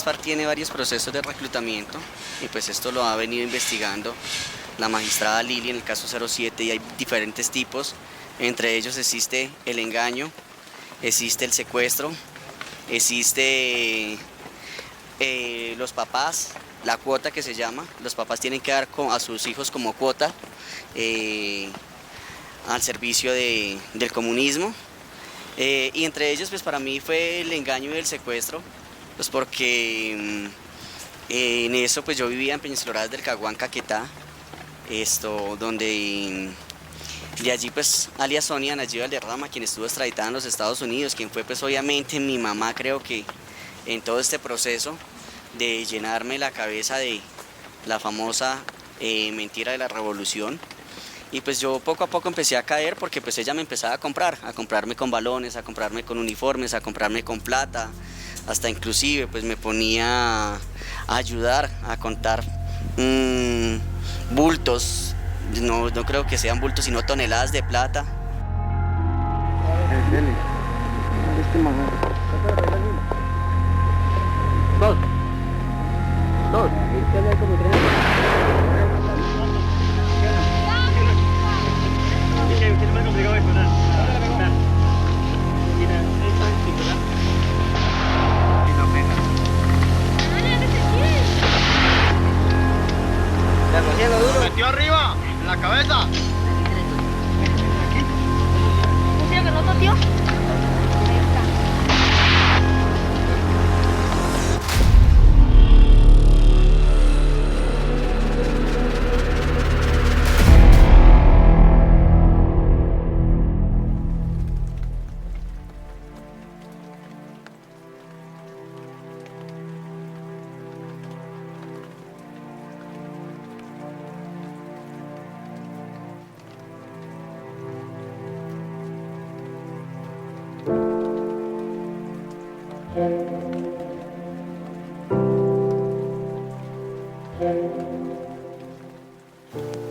las FARC tiene varios procesos de reclutamiento y pues esto lo ha venido investigando la magistrada Lili en el caso 07 y hay diferentes tipos. Entre ellos existe el engaño, existe el secuestro, existe los papás, la cuota que se llama. Los papás tienen que dar a sus hijos como cuota al servicio del comunismo. Y entre ellos pues para mí fue el engaño y el secuestro, pues porque en eso pues yo vivía en Peñasoloradas del Caguán, Caquetá, donde de allí pues alias Sonia Nayib Valderrama, quien estuvo extraditada en los Estados Unidos, quien fue pues obviamente mi mamá, creo que en todo este proceso de llenarme la cabeza de la famosa mentira de la revolución. Y pues yo poco a poco empecé a caer porque pues ella me empezaba a comprarme con balones, a comprarme con uniformes, a comprarme con plata, hasta inclusive pues me ponía a ayudar a contar bultos, no creo que sean bultos sino toneladas de plata. Dos. Metió arriba, en la cabeza. ¿Un tío que no totió?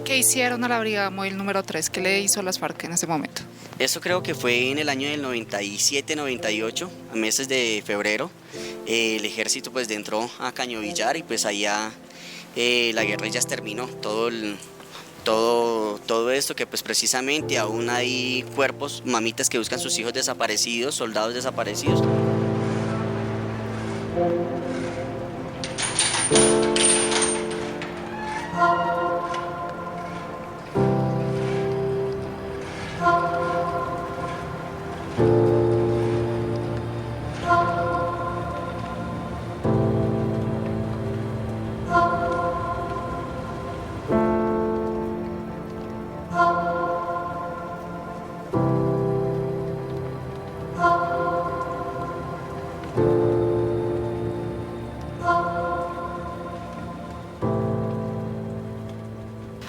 ¿Qué hicieron a la Brigada Móvil número 3? ¿Qué le hizo a las FARC en ese momento? Eso creo que fue en el año del 97-98, a meses de febrero. El ejército pues entró a Cañovillar y pues allá la guerrilla terminó. Todo esto que pues precisamente aún hay cuerpos, mamitas que buscan sus hijos desaparecidos, soldados desaparecidos.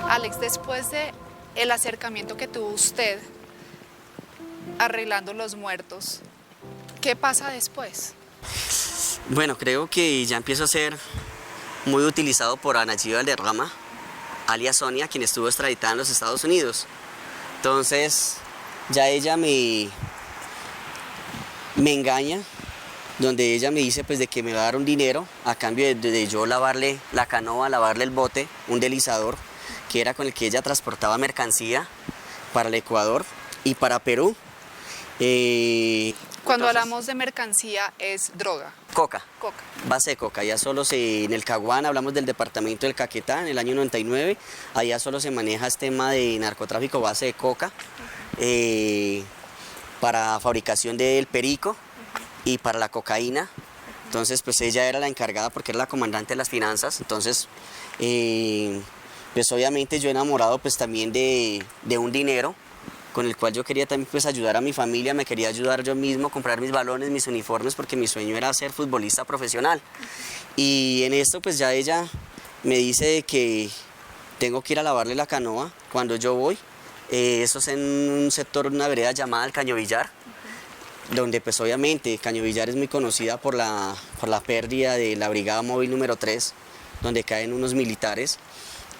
Alex, después de el acercamiento que tuvo usted arreglando los muertos, ¿qué pasa después? Bueno, creo que ya empiezo a ser muy utilizado por Nayib Valderrama, alias Sonia, quien estuvo extraditada en los Estados Unidos. Entonces, ya ella me engaña, donde ella me dice pues de que me va a dar un dinero a cambio de yo lavarle la canoa, lavarle el bote, un deslizador, que era con el que ella transportaba mercancía para el Ecuador y para Perú. Cuando hablamos de mercancía es droga. Coca. Coca. Base de coca. Allá solo en el Caguán, hablamos del departamento del Caquetá en el año 99, allá solo se maneja este tema de narcotráfico base de coca para fabricación del perico y para la cocaína. Entonces pues ella era la encargada porque era la comandante de las finanzas. Entonces pues obviamente yo enamorado pues también de un dinero con el cual yo quería también pues ayudar a mi familia, me quería ayudar yo mismo, comprar mis balones, mis uniformes, porque mi sueño era ser futbolista profesional. Y en esto pues ya ella me dice que tengo que ir a lavarle la canoa cuando yo voy. Eso es en un sector, una vereda llamada el Cañovillar, donde pues obviamente Cañovillar es muy conocida por la pérdida de la Brigada Móvil número 3, donde caen unos militares.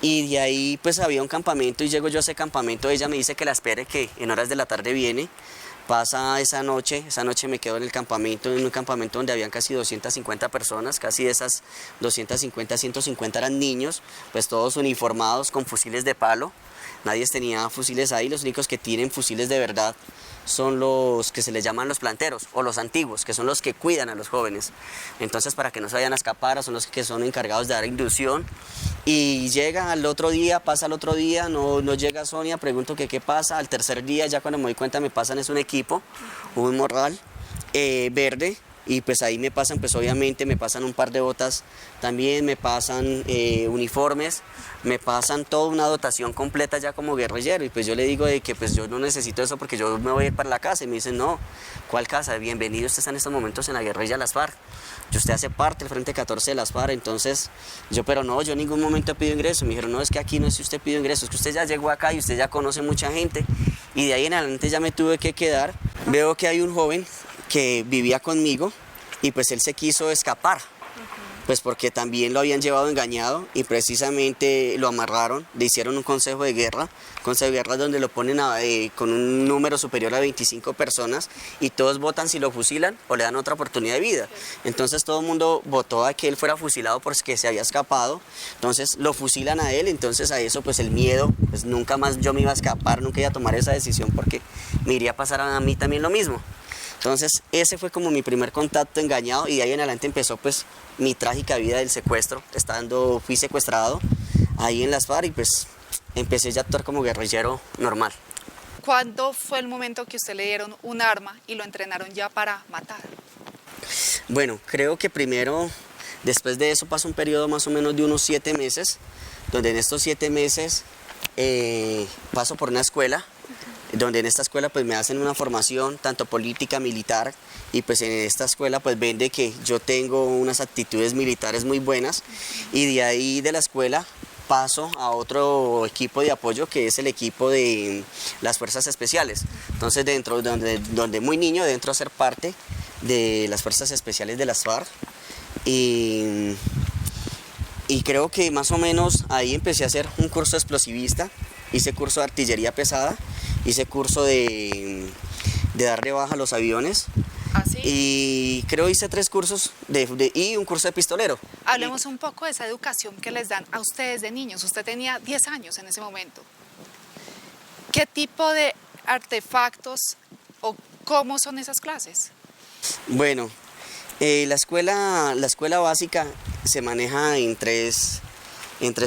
Y de ahí pues había un campamento y llego yo a ese campamento, ella me dice que la espere, que en horas de la tarde viene Pasa esa noche me quedo en un campamento donde habían casi 250 personas, casi de esas 250, 150 eran niños, pues todos uniformados con fusiles de palo, nadie tenía fusiles ahí, los únicos que tienen fusiles de verdad son los que se les llaman los planteros o los antiguos, que son los que cuidan a los jóvenes. Entonces, para que no se vayan a escapar, son los que son encargados de dar inducción. Y llega al otro día, pasa al otro día, no llega Sonia, pregunto que qué pasa. Al tercer día, ya cuando me doy cuenta, me pasan es un equipo, un morral verde. Y pues ahí me pasan, pues obviamente me pasan un par de botas, también me pasan uniformes, me pasan toda una dotación completa ya como guerrillero. Y pues yo le digo de que pues yo no necesito eso porque yo me voy a ir para la casa. Y me dicen, no, ¿cuál casa? Bienvenido, usted está en estos momentos en la guerrilla de las FARC. Usted hace parte del Frente 14 de las FARC. Entonces pero no, yo en ningún momento pido ingreso. Me dijeron, no, es que aquí no es si usted pide ingreso, es que usted ya llegó acá y usted ya conoce mucha gente. Y de ahí en adelante ya me tuve que quedar. Veo que hay un joven que vivía conmigo y pues él se quiso escapar, pues porque también lo habían llevado engañado y precisamente lo amarraron, le hicieron un consejo de guerra donde lo ponen con un número superior a 25 personas y todos votan si lo fusilan o le dan otra oportunidad de vida. Entonces todo el mundo votó a que él fuera fusilado porque se había escapado, entonces lo fusilan a él, entonces a eso pues el miedo, pues nunca más yo me iba a escapar, nunca iba a tomar esa decisión porque me iría a pasar a mí también lo mismo. Entonces ese fue como mi primer contacto engañado y de ahí en adelante empezó pues mi trágica vida del secuestro. Fui secuestrado ahí en las FARC y pues empecé ya a actuar como guerrillero normal. ¿Cuándo fue el momento que usted le dieron un arma y lo entrenaron ya para matar? Bueno, creo que primero, después de eso pasa un periodo más o menos de unos 7 meses, donde en estos 7 meses paso por una escuela, donde en esta escuela pues me hacen una formación tanto política, militar, y pues en esta escuela pues ven de que yo tengo unas actitudes militares muy buenas y de ahí de la escuela paso a otro equipo de apoyo que es el equipo de las Fuerzas Especiales. Entonces donde muy niño dentro a ser parte de las Fuerzas Especiales de las FARC y creo que más o menos ahí empecé a hacer un curso explosivista, hice curso de artillería pesada, hice curso de darle baja a los aviones. ¿Ah, sí? Y creo hice 3 cursos y un curso de pistolero. Hablemos un poco de esa educación que les dan a ustedes de niños. Usted tenía 10 años en ese momento. ¿Qué tipo de artefactos o cómo son esas clases? Bueno, la escuela básica se maneja en tres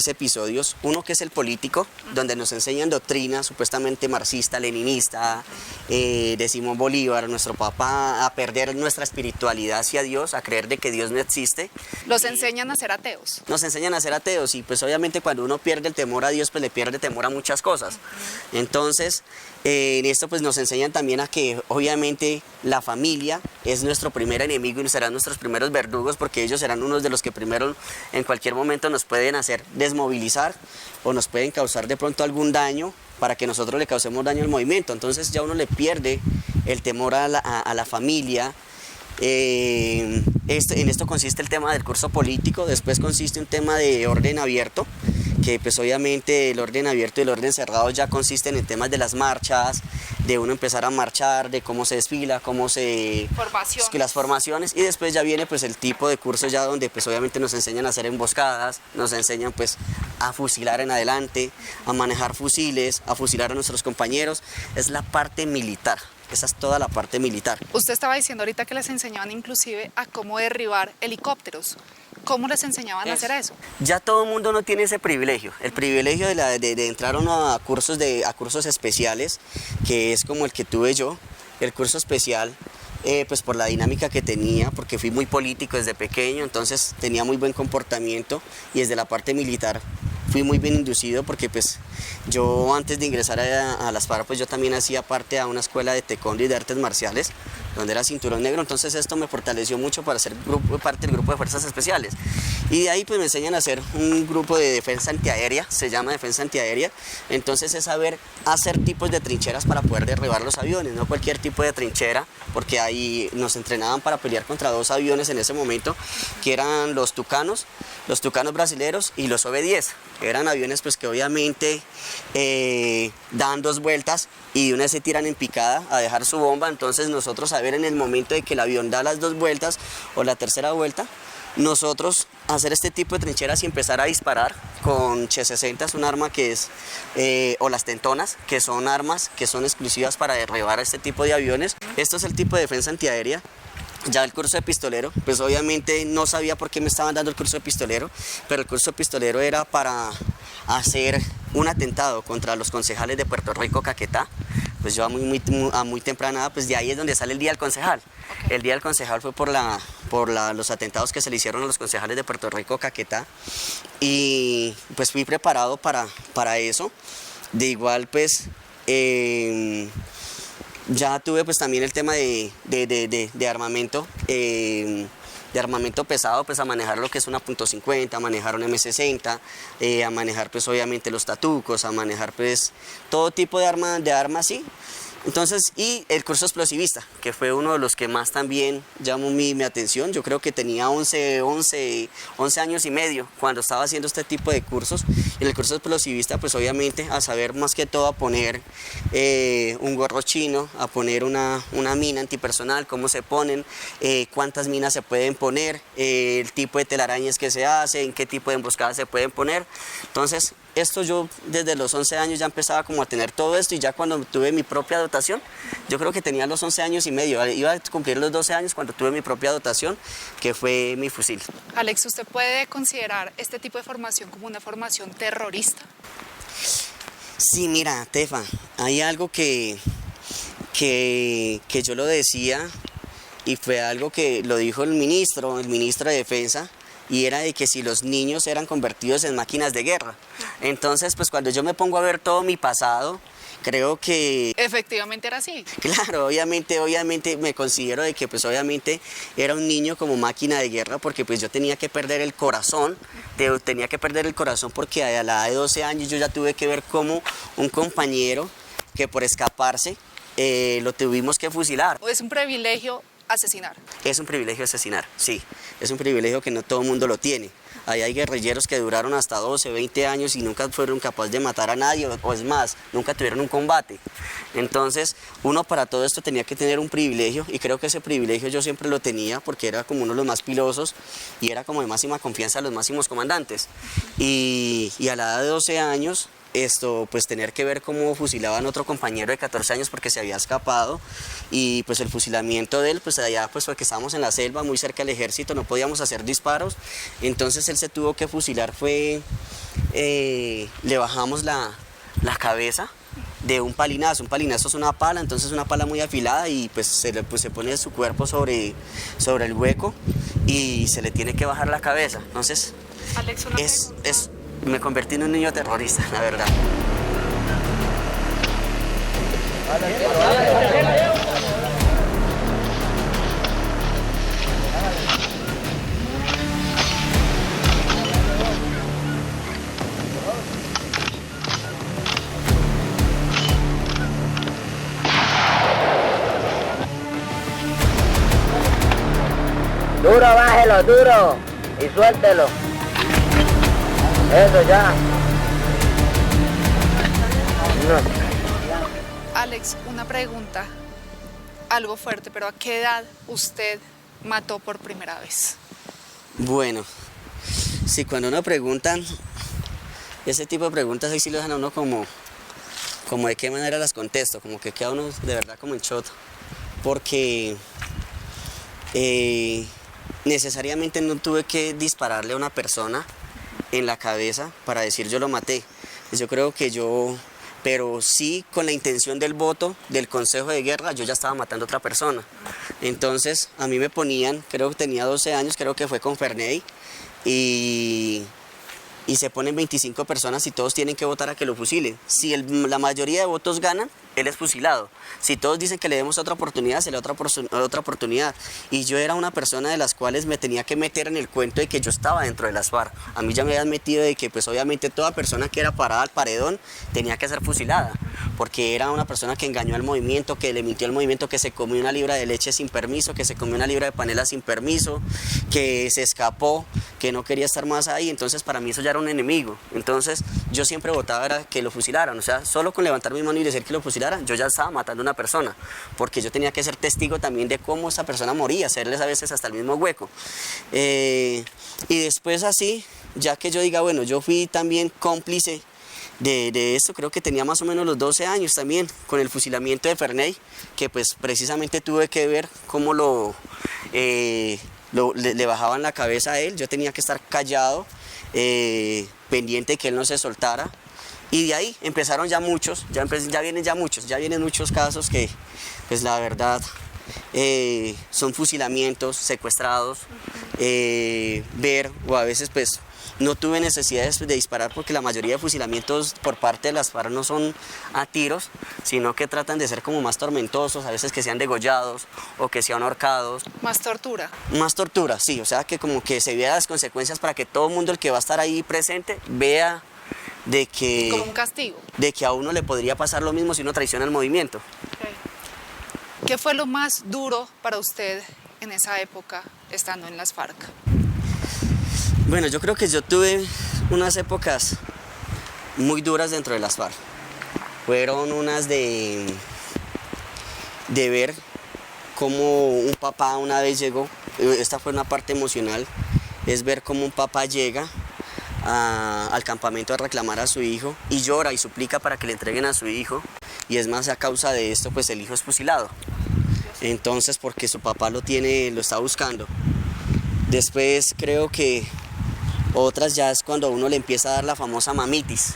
episodios. Uno que es el político, donde nos enseñan doctrina supuestamente marxista, leninista, de Simón Bolívar, nuestro papá, a perder nuestra espiritualidad hacia Dios, a creer de que Dios no existe. Los enseñan a ser ateos. Nos enseñan a ser ateos y pues obviamente cuando uno pierde el temor a Dios, pues le pierde temor a muchas cosas. Entonces, en esto pues nos enseñan también a que obviamente la familia es nuestro primer enemigo y serán nuestros primeros verdugos porque ellos serán unos de los que primero en cualquier momento nos pueden hacer desmovilizar o nos pueden causar de pronto algún daño para que nosotros le causemos daño al movimiento. Entonces ya uno le pierde el temor a la familia. En esto consiste el tema del curso político, después consiste un tema de orden abierto, que pues obviamente el orden abierto y el orden cerrado ya consisten en temas de las marchas, de uno empezar a marchar, de cómo se desfila, las formaciones, y después ya viene pues el tipo de curso ya donde pues obviamente nos enseñan a hacer emboscadas, nos enseñan pues a fusilar en adelante, a manejar fusiles, a fusilar a nuestros compañeros, es la parte militar. Esa es toda la parte militar. Usted estaba diciendo ahorita que les enseñaban inclusive a cómo derribar helicópteros. ¿Cómo les enseñaban a hacer eso? Ya todo el mundo no tiene ese privilegio. El privilegio de entrar a cursos especiales, que es como el que tuve yo, el curso especial, pues por la dinámica que tenía, porque fui muy político desde pequeño, entonces tenía muy buen comportamiento y desde la parte militar fui muy bien inducido porque pues yo antes de ingresar a las FARC pues yo también hacía parte a una escuela de taekwondo y de artes marciales donde era cinturón negro, entonces esto me fortaleció mucho para ser parte del grupo de fuerzas especiales. Y de ahí pues me enseñan a hacer un grupo de defensa antiaérea, se llama defensa antiaérea, entonces es saber hacer tipos de trincheras para poder derribar los aviones, no cualquier tipo de trinchera, porque ahí nos entrenaban para pelear contra 2 aviones en ese momento, que eran los Tucanos brasileros y los OB-10, eran aviones pues que obviamente dan 2 vueltas y de una se tiran en picada a dejar su bomba, entonces nosotros saber en el momento de que el avión da las 2 vueltas o la tercera vuelta, nosotros hacer este tipo de trincheras y empezar a disparar con Che-60, es un arma que es, o las tentonas, que son armas que son exclusivas para derribar este tipo de aviones. Esto es el tipo de defensa antiaérea. Ya el curso de pistolero, pues obviamente no sabía por qué me estaban dando el curso de pistolero, pero el curso de pistolero era para hacer un atentado contra los concejales de Puerto Rico, Caquetá. Pues yo a muy temprana edad, pues de ahí es donde sale el Día del Concejal. Okay. El Día del Concejal fue por los atentados que se le hicieron a los concejales de Puerto Rico, Caquetá, y pues fui preparado para eso. De igual pues ya tuve pues también el tema de armamento, de armamento pesado, pues a manejar lo que es una .50, a manejar un M60, a manejar pues obviamente los tatucos, a manejar pues todo tipo de arma así. Entonces, y el curso explosivista, que fue uno de los que más también llamó mi atención. Yo creo que tenía 11 años y medio cuando estaba haciendo este tipo de cursos. En el curso explosivista, pues obviamente a saber más que todo a poner un gorro chino, a poner una mina antipersonal, cómo se ponen, cuántas minas se pueden poner, el tipo de telarañas que se hace, en qué tipo de emboscadas se pueden poner. Entonces, esto yo desde los 11 años ya empezaba como a tener todo esto, y ya cuando tuve mi propia dotación, yo creo que tenía los 11 años y medio, iba a cumplir los 12 años cuando tuve mi propia dotación, que fue mi fusil. Alex, ¿usted puede considerar este tipo de formación como una formación terrorista? Sí, mira, Tefa, hay algo que yo lo decía, y fue algo que lo dijo el ministro de Defensa, y era de que si los niños eran convertidos en máquinas de guerra. Entonces, pues cuando yo me pongo a ver todo mi pasado, creo que... Efectivamente era así. Claro, obviamente me considero de que pues obviamente era un niño como máquina de guerra, porque pues yo tenía que perder el corazón, porque a la edad de 12 años yo ya tuve que ver como un compañero que por escaparse lo tuvimos que fusilar. ¿O es un privilegio asesinar? Es un privilegio asesinar, sí. Es un privilegio que no todo el mundo lo tiene. Ahí hay guerrilleros que duraron hasta 12, 20 años y nunca fueron capaces de matar a nadie, o es más, nunca tuvieron un combate. Entonces, uno para todo esto tenía que tener un privilegio, y creo que ese privilegio yo siempre lo tenía porque era como uno de los más pilosos y era como de máxima confianza de los máximos comandantes. Y a la edad de 12 años, pues tener que ver cómo fusilaban a otro compañero de 14 años porque se había escapado, y pues el fusilamiento de él, pues allá pues porque estábamos en la selva muy cerca del ejército, no podíamos hacer disparos, entonces él se tuvo que fusilar, le bajamos la cabeza de un palinazo. Un palinazo es una pala, entonces una pala muy afilada, y pues se pone su cuerpo sobre el hueco y se le tiene que bajar la cabeza. Entonces Alex, me convertí en un niño terrorista, la verdad. Duro, bájelo, duro, y suéltelo. Eso ya. No. Alex, una pregunta, algo fuerte, pero ¿a qué edad usted mató por primera vez? Bueno, sí, cuando uno pregunta, ese tipo de preguntas ahí sí lo dejan a uno como de qué manera las contesto, como que queda uno de verdad como en choto, porque necesariamente no tuve que dispararle a una persona en la cabeza para decir yo lo maté. Yo creo que pero sí con la intención del voto del Consejo de Guerra, yo ya estaba matando a otra persona. Entonces a mí me ponían, creo que tenía 12 años, creo que fue con Ferney, y se ponen 25 personas y todos tienen que votar a que lo fusilen. Si la mayoría de votos ganan, él es fusilado. Si todos dicen que le demos otra oportunidad, se le da otra oportunidad. Y yo era una persona de las cuales me tenía que meter en el cuento de que yo estaba dentro de las FARC. A mí ya me habían metido de que pues obviamente toda persona que era parada al paredón tenía que ser fusilada, porque era una persona que engañó al movimiento, que le mintió al movimiento, que se comió una libra de leche sin permiso, que se comió una libra de panela sin permiso, que se escapó, que no quería estar más ahí. Entonces para mí eso ya era un enemigo. Entonces yo siempre votaba era que lo fusilaran, o sea, solo con levantar mi mano y decir que lo fusilaran, yo ya estaba matando a una persona, porque yo tenía que ser testigo también de cómo esa persona moría, hacerles a veces hasta el mismo hueco. Y después así, ya que yo diga, bueno, yo fui también cómplice de esto, creo que tenía más o menos los 12 años también, con el fusilamiento de Ferney, que pues precisamente tuve que ver cómo le bajaban la cabeza a él. Yo tenía que estar callado, pendiente de que él no se soltara. Y de ahí empezaron ya muchos, ya vienen muchos casos que, pues la verdad, son fusilamientos, secuestrados, ver, o a veces pues no tuve necesidad de disparar, porque la mayoría de fusilamientos por parte de las FARC no son a tiros, sino que tratan de ser como más tormentosos, a veces que sean degollados o que sean ahorcados. Más tortura. Más tortura, sí, o sea que como que se vea las consecuencias para que todo el mundo, el que va a estar ahí presente, vea de que, como un castigo, de que a uno le podría pasar lo mismo si uno traiciona el movimiento. ¿Qué fue lo más duro para usted en esa época estando en las FARC? Bueno, yo creo que yo tuve unas épocas muy duras dentro de las FARC. Fueron unas de ver cómo un papá una vez llegó, esta fue una parte emocional, es ver cómo un papá llega al campamento a reclamar a su hijo y llora y suplica para que le entreguen a su hijo, y es más, a causa de esto pues el hijo es fusilado, entonces porque su papá lo está buscando. Después creo que otras ya es cuando uno le empieza a dar la famosa mamitis.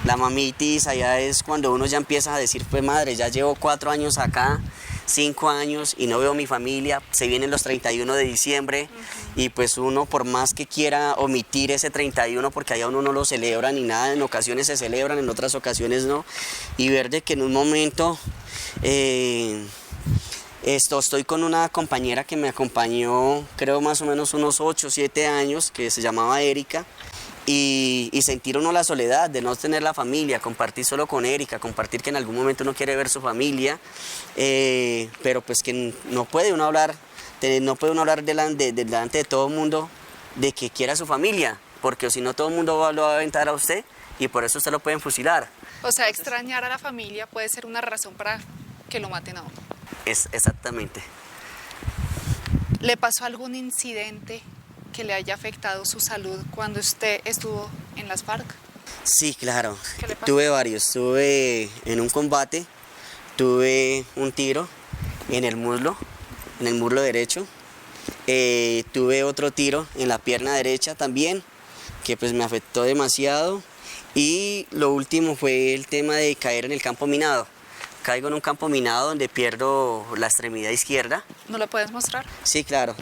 La mamitis allá es cuando uno ya empieza a decir, pues madre, ya llevo 4 años acá, 5 años y no veo a mi familia, se vienen los 31 de diciembre y pues uno por más que quiera omitir ese 31, porque allá uno no lo celebra ni nada, en ocasiones se celebran, en otras ocasiones no, y ver de que en un momento estoy con una compañera que me acompañó, creo más o menos unos 8 o 7 años, que se llamaba Erika, y sentir uno la soledad de no tener la familia, compartir solo con Erika, compartir que en algún momento uno quiere ver su familia, pero pues que no puede uno hablar delante de todo el mundo de que quiera su familia, porque si no todo el mundo lo va a aventar a usted y por eso usted lo pueden fusilar. O sea, extrañar a la familia puede ser una razón para que lo maten a uno. Exactamente. ¿Le pasó algún incidente que le haya afectado su salud cuando usted estuvo en las FARC? Sí, claro. ¿Qué le pasó? Tuve varios. Estuve en un combate, tuve un tiro en el muslo derecho. Tuve otro tiro en la pierna derecha también, que pues me afectó demasiado. Y lo último fue el tema de caer en el campo minado. Caigo en un campo minado donde pierdo la extremidad izquierda. ¿No lo puedes mostrar? Sí, claro.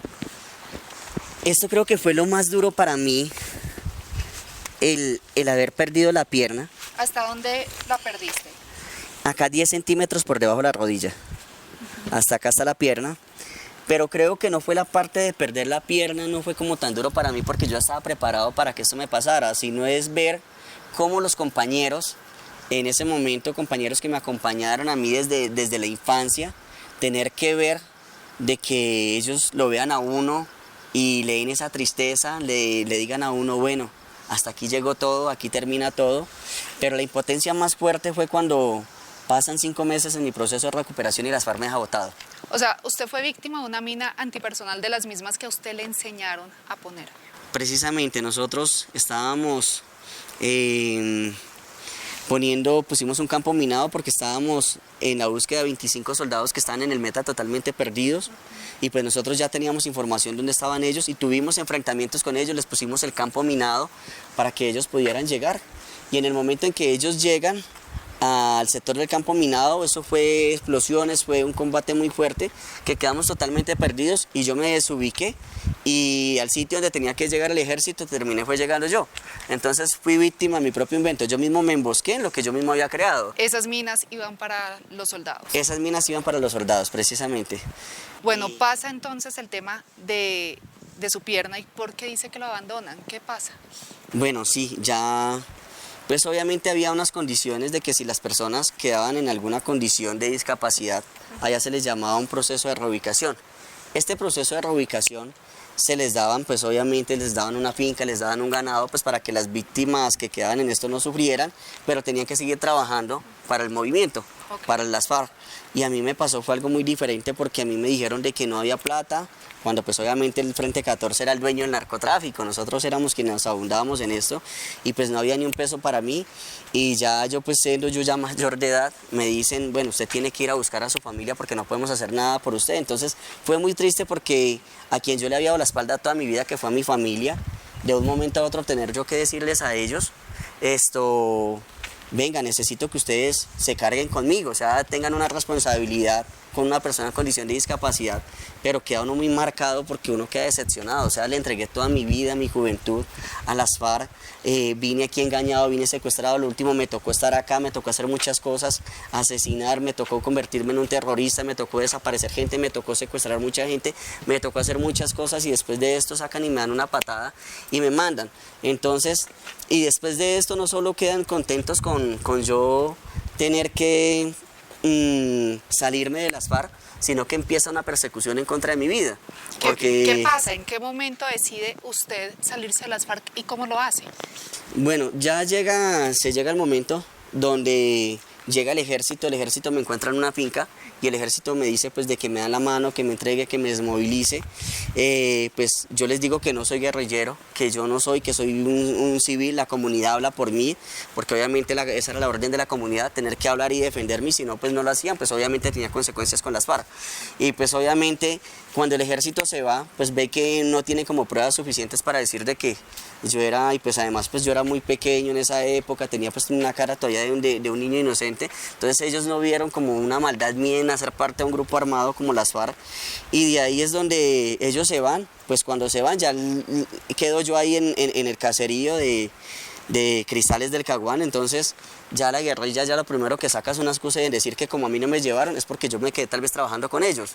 Esto creo que fue lo más duro para mí, el haber perdido la pierna. ¿Hasta dónde la perdiste? Acá 10 centímetros por debajo de la rodilla. Hasta acá está la pierna. Pero creo que no fue la parte de perder la pierna, no fue como tan duro para mí porque yo estaba preparado para que esto me pasara, sino es ver cómo los compañeros, en ese momento compañeros que me acompañaron a mí desde la infancia, tener que ver de que ellos lo vean a uno y le den esa tristeza, le digan a uno, bueno, hasta aquí llegó todo, aquí termina todo, pero la impotencia más fuerte fue cuando pasan 5 meses en mi proceso de recuperación y las FARC me dejan botado. O sea, usted fue víctima de una mina antipersonal de las mismas que a usted le enseñaron a poner. Precisamente, nosotros estábamos pusimos un campo minado porque estábamos en la búsqueda de 25 soldados que estaban en el meta totalmente perdidos, y pues nosotros ya teníamos información de dónde estaban ellos y tuvimos enfrentamientos con ellos, les pusimos el campo minado para que ellos pudieran llegar, y en el momento en que ellos llegan al sector del campo minado, eso fue explosiones, fue un combate muy fuerte, que quedamos totalmente perdidos y yo me desubiqué y al sitio donde tenía que llegar el ejército terminé fue llegando yo. Entonces fui víctima de mi propio invento, yo mismo me embosqué en lo que yo mismo había creado. Esas minas iban para los soldados. Esas minas iban para los soldados, precisamente. Bueno, pasa entonces el tema de su pierna. ¿Y por qué dice que lo abandonan? ¿Qué pasa? Bueno, sí, ya, pues obviamente había unas condiciones de que si las personas quedaban en alguna condición de discapacidad, allá se les llamaba un proceso de reubicación. Este proceso de reubicación se les daban, pues obviamente les daban una finca, les daban un ganado, pues para que las víctimas que quedaban en esto no sufrieran, pero tenían que seguir trabajando para el movimiento, para las FARC. Y a mí me pasó, fue algo muy diferente porque a mí me dijeron de que no había plata, cuando pues obviamente el Frente 14 era el dueño del narcotráfico, nosotros éramos quienes nos abundábamos en esto y pues no había ni un peso para mí y ya yo pues siendo yo ya mayor de edad me dicen, bueno, usted tiene que ir a buscar a su familia porque no podemos hacer nada por usted. Entonces fue muy triste porque a quien yo le había dado la espalda toda mi vida, que fue a mi familia, de un momento a otro tener yo que decirles a ellos venga, necesito que ustedes se carguen conmigo, o sea, tengan una responsabilidad con una persona en condición de discapacidad, pero queda uno muy marcado porque uno queda decepcionado, o sea, le entregué toda mi vida, mi juventud a las FARC, vine aquí engañado, vine secuestrado, lo último me tocó estar acá, me tocó hacer muchas cosas, asesinar, me tocó convertirme en un terrorista, me tocó desaparecer gente, me tocó secuestrar mucha gente, me tocó hacer muchas cosas y después de esto sacan y me dan una patada y me mandan. Entonces, y después de esto no solo quedan contentos con yo tener que salirme de las FARC, sino que empieza una persecución en contra de mi vida. ¿Qué pasa? ¿En qué momento decide usted salirse de las FARC y cómo lo hace? Bueno, se llega el momento donde llega el ejército me encuentra en una finca y el ejército me dice pues de que me da la mano, que me entregue, que me desmovilice. Pues yo les digo que no soy guerrillero, que yo no soy, que soy un civil, la comunidad habla por mí, porque obviamente esa era la orden de la comunidad, tener que hablar y defenderme, y si no pues no lo hacían, pues obviamente tenía consecuencias con las FARC. Y pues obviamente cuando el ejército se va, pues ve que no tiene como pruebas suficientes para decir de que yo era, y pues además pues yo era muy pequeño en esa época, tenía pues una cara todavía de un niño inocente, entonces ellos no vieron como una maldad mía en hacer parte de un grupo armado como las FARC, y de ahí es donde ellos se van. Pues cuando se van ya quedo yo ahí en el caserío de Cristales del Caguán. Entonces ya la guerrilla ya lo primero que saca es una excusa de decir que como a mí no me llevaron es porque yo me quedé tal vez trabajando con ellos.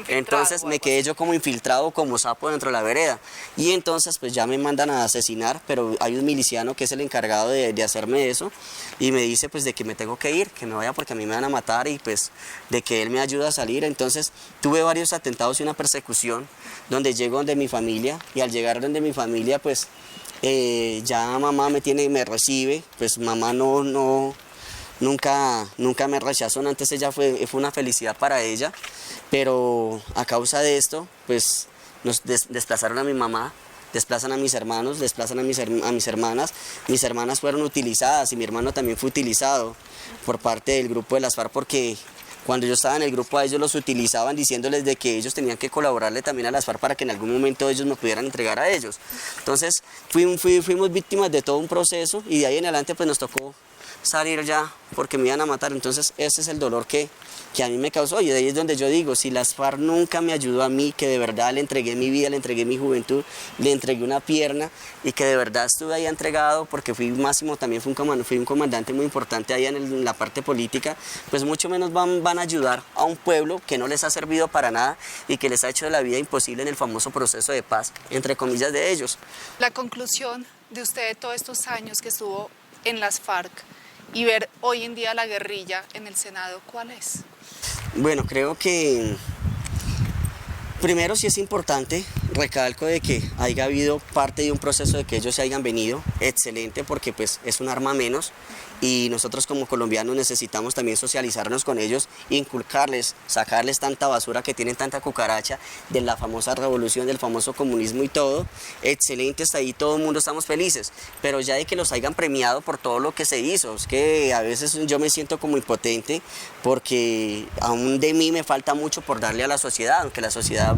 Entonces me quedé yo como infiltrado, como sapo dentro de la vereda, y entonces pues ya me mandan a asesinar, pero hay un miliciano que es el encargado de hacerme eso y me dice pues de que me tengo que ir, que me vaya porque a mí me van a matar y pues de que él me ayuda a salir. Entonces tuve varios atentados y una persecución donde llego donde mi familia, y al llegar donde mi familia pues ya mamá me recibe, pues mamá nunca me rechazó, antes ella fue una felicidad para ella, pero a causa de esto pues nos desplazaron a mi mamá, desplazan a mis hermanos, desplazan a mis hermanas fueron utilizadas y mi hermano también fue utilizado por parte del grupo de las FARC, porque cuando yo estaba en el grupo a ellos los utilizaban diciéndoles de que ellos tenían que colaborarle también a las FARC para que en algún momento ellos me pudieran entregar a ellos. Entonces fuimos víctimas de todo un proceso y de ahí en adelante pues nos tocó salir ya porque me iban a matar. Entonces ese es el dolor que a mí me causó, y de ahí es donde yo digo, si las FARC nunca me ayudó a mí, que de verdad le entregué mi vida, le entregué mi juventud, le entregué una pierna y que de verdad estuve ahí entregado porque también fui un comandante muy importante allá en la parte política, pues mucho menos van a ayudar a un pueblo que no les ha servido para nada y que les ha hecho la vida imposible en el famoso proceso de paz, entre comillas, de ellos. La conclusión de usted de todos estos años que estuvo en las FARC y ver hoy en día la guerrilla en el Senado, ¿cuál es? Bueno, creo que primero sí es importante, recalco de que haya habido parte de un proceso de que ellos se hayan venido, excelente, porque pues es un arma menos y nosotros como colombianos necesitamos también socializarnos con ellos, inculcarles, sacarles tanta basura que tienen, tanta cucaracha de la famosa revolución, del famoso comunismo y todo, excelente, hasta ahí todo el mundo estamos felices, pero ya de que los hayan premiado por todo lo que se hizo, es que a veces yo me siento como impotente porque aún de mí me falta mucho por darle a la sociedad, aunque la sociedad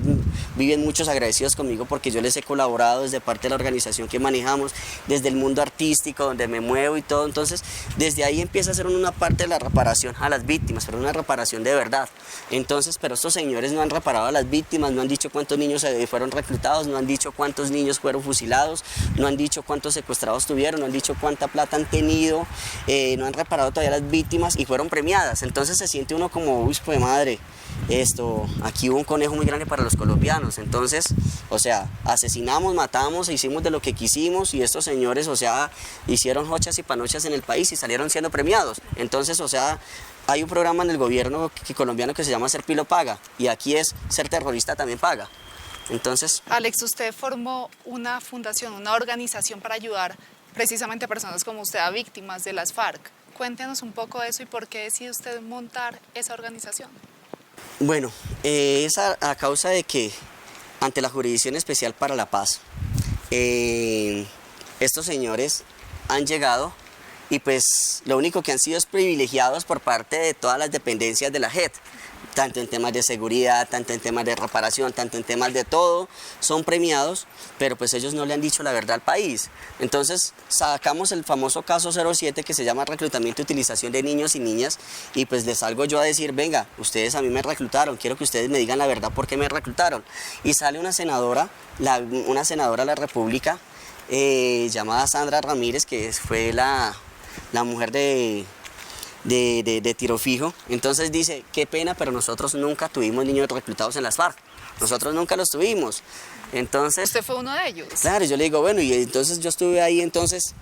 vive muchos agradecidos agradecidos conmigo porque yo les he colaborado desde parte de la organización que manejamos, desde el mundo artístico donde me muevo y todo. Entonces desde ahí empieza a ser una parte de la reparación a las víctimas, pero una reparación de verdad. Entonces, pero estos señores no han reparado a las víctimas, no han dicho cuántos niños fueron reclutados, no han dicho cuántos niños fueron fusilados, no han dicho cuántos secuestrados tuvieron, no han dicho cuánta plata han tenido, no han reparado todavía a las víctimas y fueron premiadas. Entonces se siente uno como, uy, pues madre, aquí hubo un conejo muy grande para los colombianos. Entonces, o sea, asesinamos, matamos, hicimos de lo que quisimos y estos señores, o sea, hicieron hochas y panochas en el país y salieron siendo premiados. Entonces, o sea, hay un programa en el gobierno colombiano que se llama Ser Pilo Paga y aquí es ser terrorista también paga. Entonces, Alex, usted formó una fundación, una organización para ayudar precisamente a personas como usted, a víctimas de las FARC. Cuéntenos un poco de eso y por qué decide usted montar esa organización. Bueno, es a causa de que ante la Jurisdicción Especial para la Paz, estos señores han llegado y pues lo único que han sido es privilegiados por parte de todas las dependencias de la JEP, tanto en temas de seguridad, tanto en temas de reparación, tanto en temas de todo, son premiados, pero pues ellos no le han dicho la verdad al país. Entonces sacamos el famoso caso 07 que se llama reclutamiento y utilización de niños y niñas y pues les salgo yo a decir, venga, ustedes a mí me reclutaron, quiero que ustedes me digan la verdad por qué me reclutaron. Y sale una senadora de la República llamada Sandra Ramírez, que fue la mujer de Tiro Fijo. Entonces dice, qué pena, pero nosotros nunca tuvimos niños reclutados en las FARC, nosotros nunca los tuvimos. Entonces, ¿usted fue uno de ellos? Claro, yo le digo, bueno, y entonces yo estuve ahí entonces,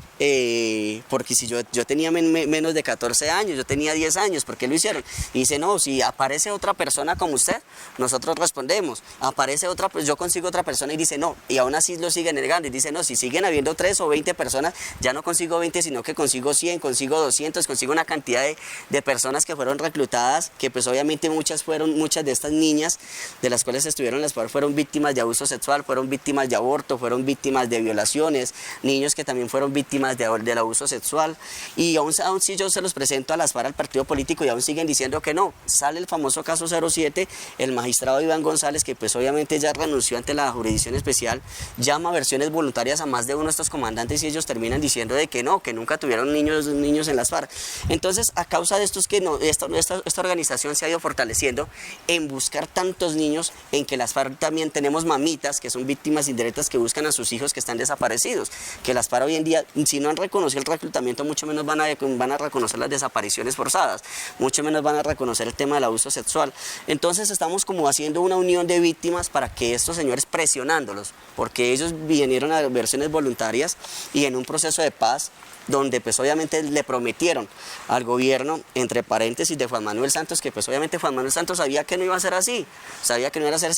porque si yo tenía menos de 14 años, yo tenía 10 años, ¿por qué lo hicieron? Y dice, no, si aparece otra persona como usted, nosotros respondemos. Aparece otra, pues yo consigo otra persona y dice, no, y aún así lo siguen negando. Y dice, no, si siguen habiendo 3 o 20 personas, ya no consigo 20, sino que consigo 100, consigo 200, consigo una cantidad de personas que fueron reclutadas, que pues obviamente muchas de estas niñas, de las cuales estuvieron en las FARC, fueron víctimas de abuso sexual, fueron víctimas de aborto, fueron víctimas de violaciones, niños que también fueron víctimas del abuso sexual, y aún si yo se los presento a las FARC, al partido político, y aún siguen diciendo que no. Sale el famoso caso 07, el magistrado Iván González, que pues obviamente ya renunció ante la Jurisdicción Especial, llama a versiones voluntarias a más de uno de estos comandantes y ellos terminan diciendo de que no, que nunca tuvieron niños en las FARC. Entonces, a causa de esto es que esta organización se ha ido fortaleciendo en buscar tantos niños, en que las FARC también tenemos mamitas que son víctimas indirectas que buscan a sus hijos que están desaparecidos, que las FARC hoy en día, si no han reconocido el reclutamiento, mucho menos van a reconocer las desapariciones forzadas, mucho menos van a reconocer el tema del abuso sexual. Entonces estamos como haciendo una unión de víctimas para que estos señores, presionándolos, porque ellos vinieron a versiones voluntarias y en un proceso de paz, donde pues obviamente le prometieron al gobierno, entre paréntesis, de Juan Manuel Santos, que pues obviamente Juan Manuel Santos sabía que no iba a ser así,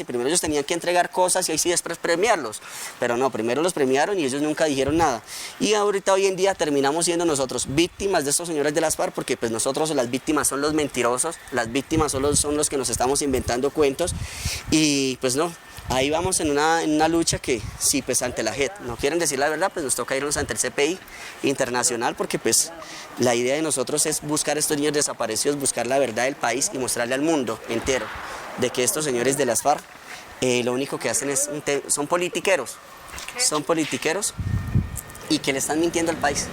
primero ellos tenían que entregar cosas y ahí sí después premiarlos, pero no, primero los premiaron y ellos nunca dijeron nada. Y ahorita hoy en día terminamos siendo nosotros víctimas de estos señores de las FARC, porque pues nosotros, las víctimas son los mentirosos, las víctimas son los que nos estamos inventando cuentos, y pues no. Ahí vamos en una lucha que sí, pues ante la JEP no quieren decir la verdad, pues nos toca irnos ante el CPI internacional, porque pues la idea de nosotros es buscar a estos niños desaparecidos, buscar la verdad del país y mostrarle al mundo entero de que estos señores de las FARC lo único que hacen es son politiqueros y que le están mintiendo al país.